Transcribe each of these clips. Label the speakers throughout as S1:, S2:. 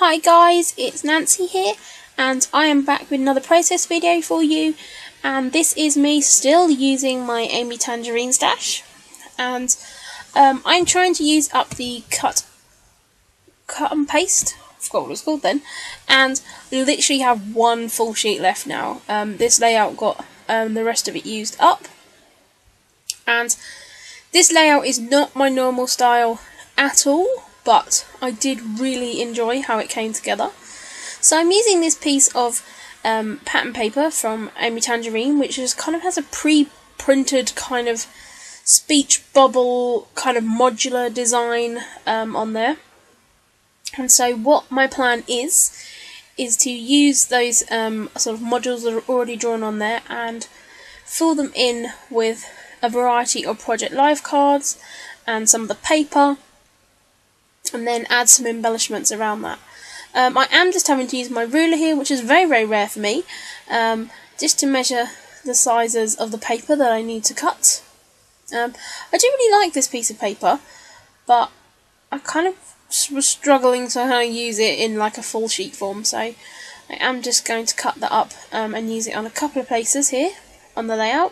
S1: Hi guys, it's Nancy here, and I am back with another process video for you, and this is me still using my Amy Tangerine stash, and I'm trying to use up the cut and paste, I forgot what it was called then, and we literally have one full sheet left now. This layout got the rest of it used up, and this layout is not my normal style at all, but I did really enjoy how it came together. So I'm using this piece of pattern paper from Amy Tangerine, which kind of has a pre-printed kind of speech bubble kind of modular design on there. And so what my plan is to use those sort of modules that are already drawn on there and fill them in with a variety of Project Life cards and some of the paper, and then add some embellishments around that. I am just having to use my ruler here, which is very, very rare for me, just to measure the sizes of the paper that I need to cut. I do really like this piece of paper, but I kind of was struggling to how to use it in like a full sheet form, so I am just going to cut that up and use it on a couple of places here on the layout.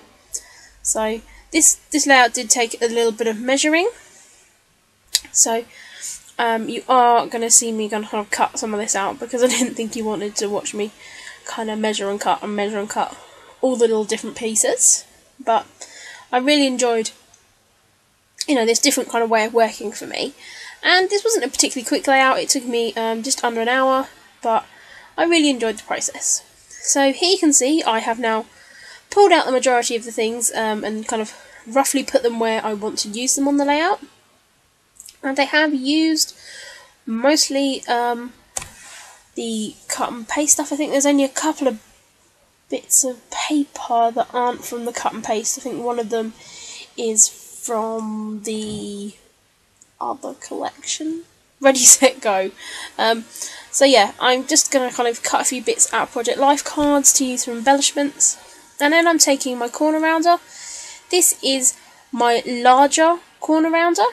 S1: So this layout did take a little bit of measuring, so you are going to see me kind of cut some of this out, because I didn't think you wanted to watch me kind of measure and cut all the little different pieces. But I really enjoyed, this different kind of way of working for me. And this wasn't a particularly quick layout, it took me just under an hour, but I really enjoyed the process. So here you can see I have now pulled out the majority of the things and kind of roughly put them where I want to use them on the layout. And I have used mostly the cut and paste stuff. I think there's only a couple of bits of paper that aren't from the cut and paste. I think one of them is from the other collection, Ready, Set, Go. So yeah, I'm just going to kind of cut a few bits out of Project Life cards to use for embellishments. And then I'm taking my corner rounder. This is my larger corner rounder.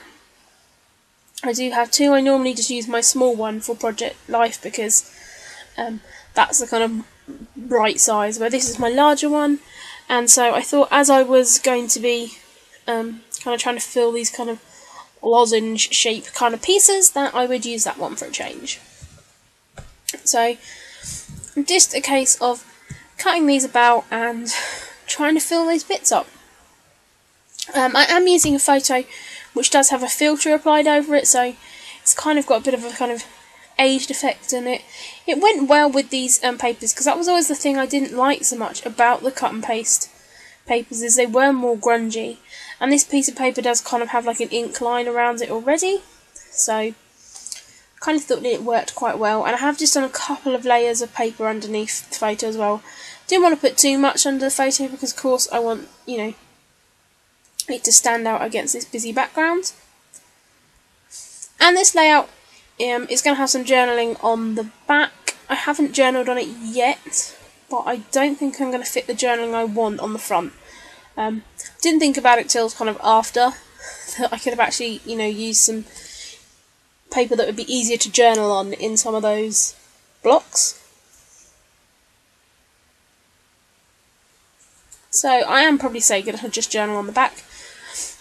S1: I do have two. I normally just use my small one for Project Life because that's the kind of right size, but this is my larger one, and so I thought as I was going to be kind of trying to fill these kind of lozenge shape kind of pieces, that I would use that one for a change. So just a case of cutting these about and trying to fill these bits up. I am using a photo which does have a filter applied over it, so it's kind of got a bit of a kind of aged effect in it. It went well with these papers, because that was always the thing I didn't like so much about the cut and paste papers, is they were more grungy, and this piece of paper does kind of have like an ink line around it already, so I kind of thought that it worked quite well. And I have just done a couple of layers of paper underneath the photo as well. Didn't want to put too much under the photo because of course I want, it to stand out against this busy background. And this layout is going to have some journaling on the back. I haven't journaled on it yet, but I don't think I'm going to fit the journaling I want on the front. Didn't think about it till kind of after, that I could have actually, used some paper that would be easier to journal on in some of those blocks. So I am probably going to just journal on the back.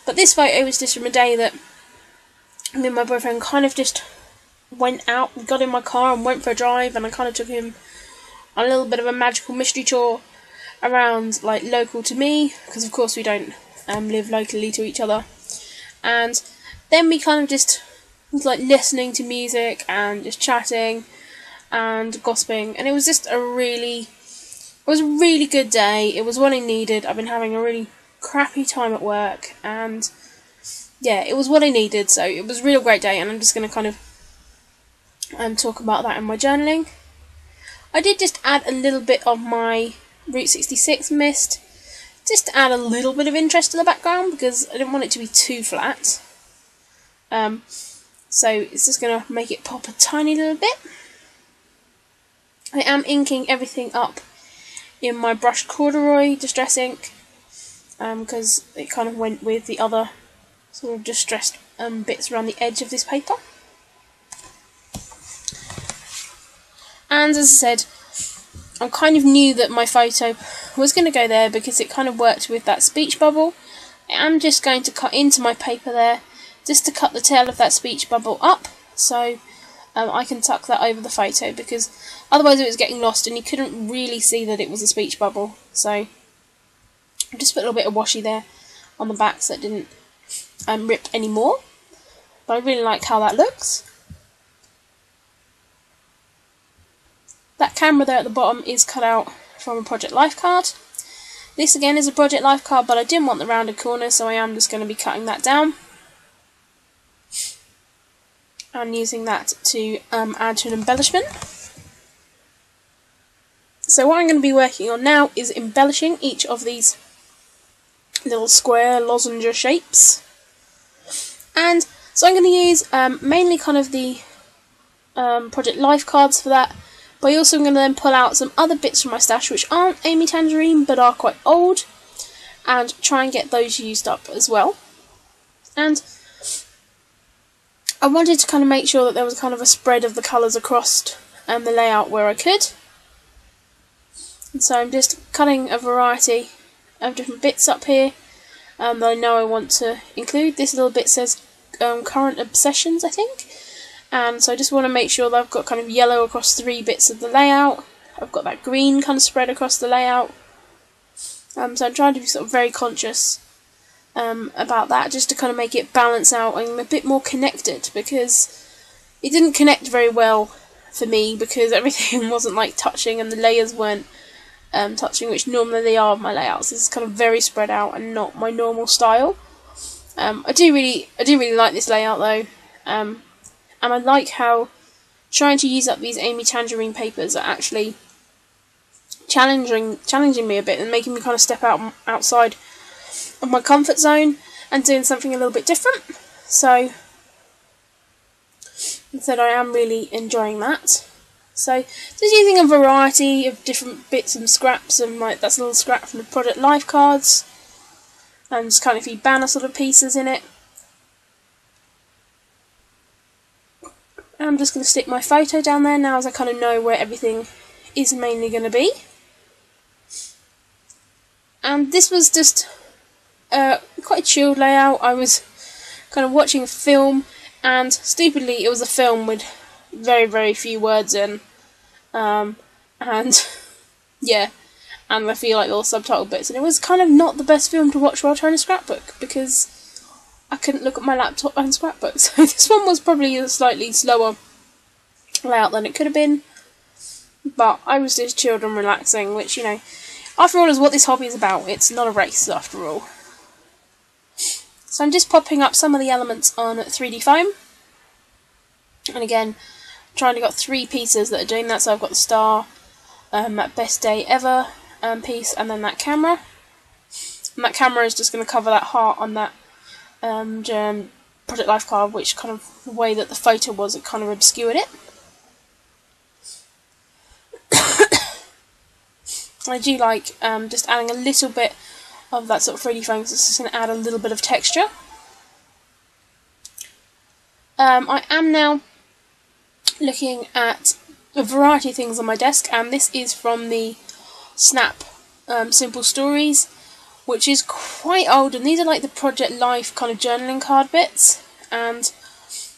S1: But this photo was just from a day that me and my boyfriend kind of just went out, got in my car and went for a drive, and I kind of took him on a little bit of a magical mystery tour around, like, local to me, because of course we don't live locally to each other. And then we kind of just was like listening to music and just chatting and gossiping, and it was just a really good day. It was what I needed. I've been having a really crappy time at work, and yeah, it was what I needed, so it was a real great day. And I'm just going to kind of talk about that in my journaling. I did just add a little bit of my Route 66 mist, just to add a little bit of interest to the background, because I didn't want it to be too flat. So it's just going to make it pop a tiny little bit. I am inking everything up in my brushed corduroy distress ink, because it kind of went with the other sort of distressed bits around the edge of this paper. And as I said, I kind of knew that my photo was going to go there because it kind of worked with that speech bubble. I'm just going to cut into my paper there, just to cut the tail of that speech bubble up, so I can tuck that over the photo, because otherwise it was getting lost and you couldn't really see that it was a speech bubble. So I just put a little bit of washi there on the back so it didn't rip anymore. But I really like how that looks. That camera there at the bottom is cut out from a Project Life card. This again is a Project Life card, but I didn't want the rounded corner, so I am just going to be cutting that down and using that to add to an embellishment. So what I'm going to be working on now is embellishing each of these little square lozenge shapes. And so I'm going to use mainly kind of the Project Life cards for that. But I also am going to then pull out some other bits from my stash which aren't Amy Tangerine but are quite old, and try and get those used up as well. And I wanted to kind of make sure that there was kind of a spread of the colours across the layout where I could. And so I'm just cutting a variety of different bits up here that I know I want to include. This little bit says current obsessions, I think. And so I just want to make sure that I've got kind of yellow across 3 bits of the layout. I've got that green kind of spread across the layout. So I'm trying to be sort of very conscious about that, just to kind of make it balance out and a bit more connected, because it didn't connect very well for me because everything wasn't like touching and the layers weren't touching, which normally they are of my layouts. This is kind of very spread out and not my normal style. I do really like this layout though. And I like how trying to use up these Amy Tangerine papers are actually challenging me a bit and making me kind of step outside of my comfort zone and doing something a little bit different. So instead I am really enjoying that. So just using a variety of different bits and scraps, and like that's a little scrap from the Project Life cards, and just kind of a few banner sort of pieces in it. I'm just going to stick my photo down there now, as I kind of know where everything is mainly going to be. And this was just quite a chilled layout. I was kind of watching a film, and stupidly it was a film with very, very few words in. And yeah, and I feel like little subtitle bits. And it was kind of not the best film to watch while trying to scrapbook, because I couldn't look at my laptop and scrapbook. So this one was probably a slightly slower layout than it could have been. But I was just chilled and relaxing, which, you know, after all is what this hobby is about. It's not a race after all. So I'm just popping up some of the elements on 3D foam. And again, trying to got 3 pieces that are doing that. So I've got the star, that best day ever piece, and then that camera. And that camera is just going to cover that heart on that Project Life card, which kind of the way that the photo was, it kind of obscured it. I do like just adding a little bit of that sort of 3D foam, because it's just going to add a little bit of texture. I am now looking at a variety of things on my desk, and this is from the Snap Simple Stories, which is quite old, and these are like the Project Life kind of journaling card bits. And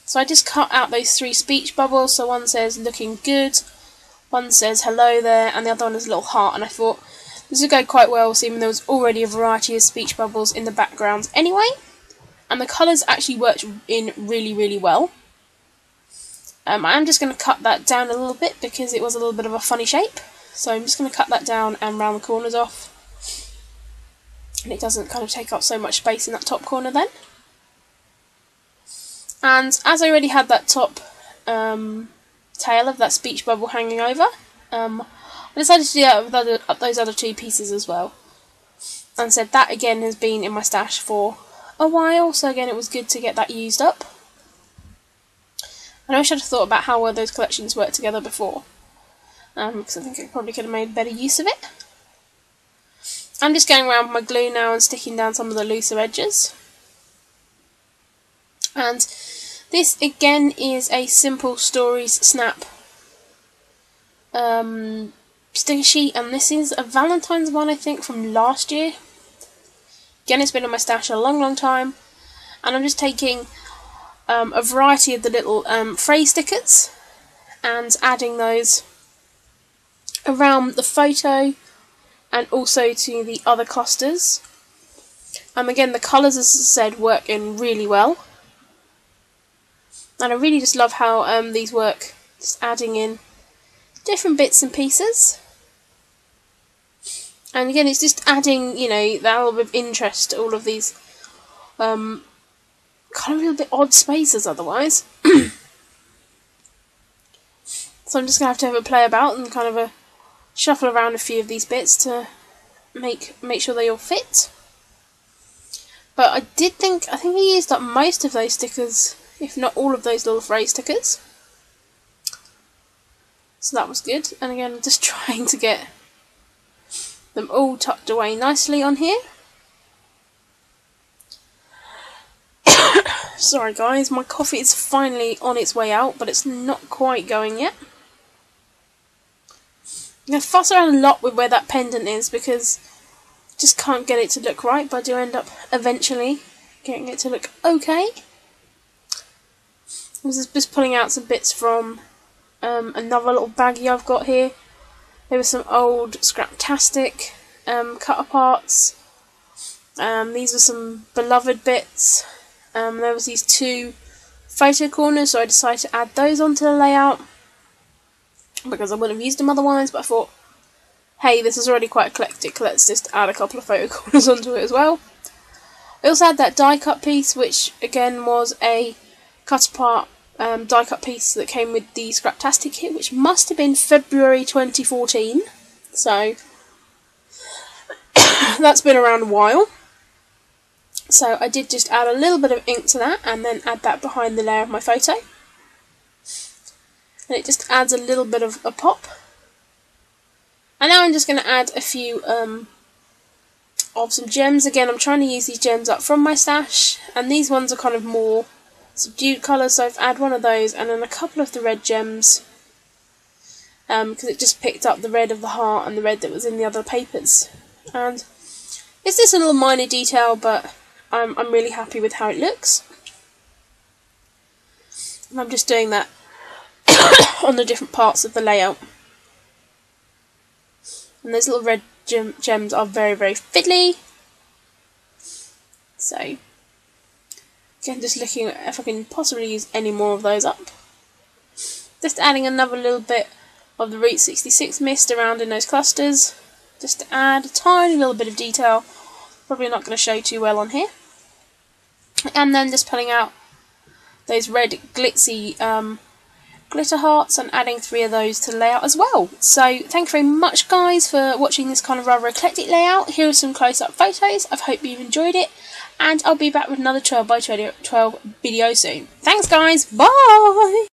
S1: so I just cut out those 3 speech bubbles. So one says looking good, one says hello there, and the other one is a little heart. And I thought this would go quite well, seeing there was already a variety of speech bubbles in the background anyway, and the colours actually worked in really, really well. I am just going to cut that down a little bit because it was a little bit of a funny shape, so I'm just going to cut that down and round the corners off. And it doesn't kind of take up so much space in that top corner then. And as I already had that top tail of that speech bubble hanging over, I decided to do that with those other 2 pieces as well. And said that again has been in my stash for a while, so again it was good to get that used up. And I wish I'd have thought about how well those collections worked together before, because I think I probably could have made better use of it. I'm just going around with my glue now and sticking down some of the looser edges. And this again is a Simple Stories Snap sticker sheet, and this is a Valentine's one, I think, from last year. Again, it's been in my stash a long time, and I'm just taking a variety of the little phrase stickers and adding those around the photo and also to the other clusters. Again, the colours, as I said, work in really well, and I really just love how these work, just adding in different bits and pieces. And again, it's just adding, you know, that little bit of interest to all of these kind of a little bit odd spaces otherwise. So I'm just going to have a play about and kind of shuffle around a few of these bits to make sure they all fit. But I think I used up most of those stickers, if not all of those little phrase stickers. So that was good. And again, I'm just trying to get them all tucked away nicely on here. Sorry guys, my coffee is finally on its way out, but it's not quite going yet. I'm going to fuss around a lot with where that pendant is because I just can't get it to look right, but I do end up eventually getting it to look okay. I was just pulling out some bits from another little baggie I've got here. There were some old Scraptastic cut aparts. These are some beloved bits. There was these two photo corners, so I decided to add those onto the layout because I wouldn't have used them otherwise, but I thought, hey, this is already quite eclectic, let's just add a couple of photo corners onto it as well. I also had that die cut piece, which again was a cut apart die cut piece that came with the Scraptastic kit, which must have been February 2014, so that's been around a while. So I did just add a little bit of ink to that and then add that behind the layer of my photo, and it just adds a little bit of a pop. And now I'm just going to add a few of some gems. Again, I'm trying to use these gems up from my stash, and these ones are kind of more subdued colours, so I've added one of those and then a couple of the red gems because it just picked up the red of the heart and the red that was in the other papers. And it's just a little minor detail, but I'm really happy with how it looks. And I'm just doing that on the different parts of the layout. And those little red gems are very fiddly. So again, just looking at if I can possibly use any more of those up. Just adding another little bit of the Route 66 mist around in those clusters, just to add a tiny little bit of detail. Probably not going to show too well on here. And then just pulling out those red glitzy glitter hearts and adding 3 of those to the layout as well. So thank you very much guys for watching this kind of rather eclectic layout. Here are some close-up photos. I hope you've enjoyed it, and I'll be back with another 12 by 12 video soon. Thanks guys, bye!